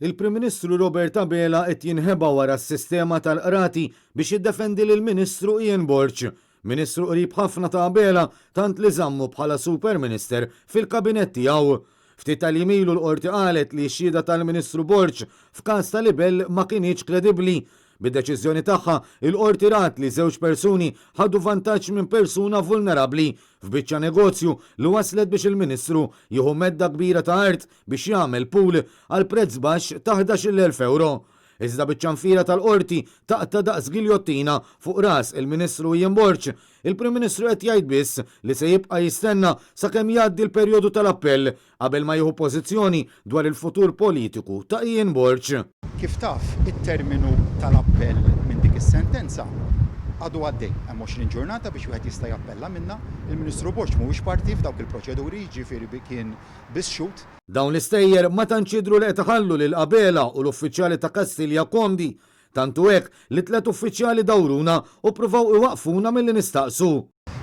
Il-Prim Ministru Robert Abela qed jinħeba wara s-sistema tal-qrati biex jiddefendi lill-Ministru Ian Borch. Ministru qrib ħafna ta' Abela tant li żammu bħala Super Minister fil-kabinett tiegħu. Ftit tal-jimilu l-qorti qalet li x-xhieda tal-Ministru Borch f'każ ta' libel ma kienx kredibbli. Bid-deċiżjoni tagħha il-qorti rat li żewġ persuni ħadu vantaġġ minn persuna vulnerabbli f'biċċa negozju li waslet biex il-Ministru jieħu medda kbira ta' art biex jagħmel pool għal prezz baxx ta' 11,000 euro. Iżda biċ-ċanfira tal-qorti taqta' daqs giljottina fuq ras il-Ministru Ian Borch, il-Prim Ministru qed jgħid biss li se jibqa' jistenna sakemm jgħaddi l-perjodu tal-appell qabel ma jieħu pożizzjoni dwar il-futur politiku ta' Ian Borch. Kif taf, it-terminu tal-appell minn dik is-sentenza għadu għaddej, hemm 20 ġurnata biex wieħed jista' jappella minnha. Il-Ministru Borch mhuwiex parti f'dawk il-proċeduri, jiġifieri kien biss xut. Dawn l-istejjer ma tantx jidhru li qed iħallu lil Abela u l-uffiċjali ta' Kastilja Kondi, tantu hekk li tliet uffiċjali dawruna u pruvaw iwaqfuna milli nistaqsu.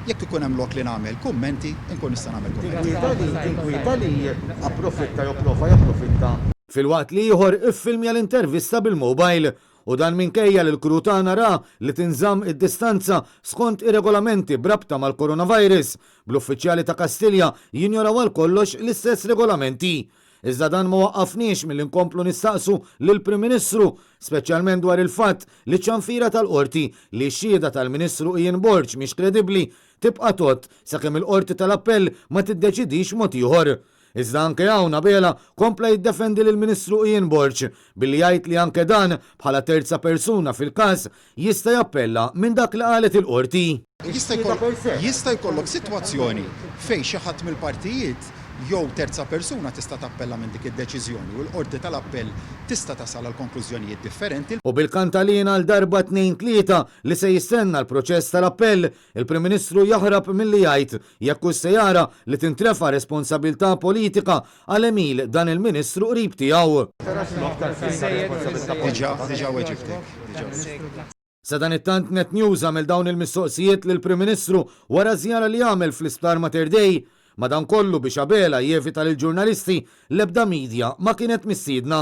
Jekk ikun hemm lok li nagħmel kummenti, inkun nista' nagħmel kummenti. Inkwieta li approfitta japprofitta. Fil-waqt li ieħor iffilmja l-intervista bil-mobile u dan minkejja li l-kru tagħna ra li tinżamm id-distanza skont ir-regolamenti brabta mal-coronavirus, bl-uffiċjali ta' Kastilja jinjoraw għal kollox l-istess regolamenti. Iżda dan ma waqqafniex mill-inkomplu nistaqsu lill-Prim Ministru, speċjalment dwar il-fatt li ċanfira tal-qorti li x-xhieda tal-Ministru Ian Borch mhix kredibbli tibqa' tot sakemm il-qorti tal-appell ma tiddeċidix mod ieħor. Iżda anke hawn Abela kompla jiddefendi lill-Ministru Ian Borch billi jgħid li anke dan bħala terza persuna fil-każ jista' jappella minn dak li qalet il-qorti. Jista' jkollok sitwazzjoni fejn xi ħadd mill-partijiet jew terza persuna tista' tappella minn dik id-deċiżjoni u l-qorti tal-appell tista' tasal għal konklużjonijiet differenti. U bil-kantalina għal darba 2-3 li se jistenna l-proċess tal-appell, il-Prim Ministru jaħrab milli jgħid jekk se jara li tintrefa' responsabilità politika għal emil dan il-Ministru qrib tiegħu. Diġà weġibtek. Sa dan it-tant net news għamel dawn il-mistoqsijiet lill-Prim Ministru wara żjara li għamel fl-Isptar Mater Dei. Madankollu biex Abela jevita lill-ġurnalisti l-ebda midja ma kienet mistiedna.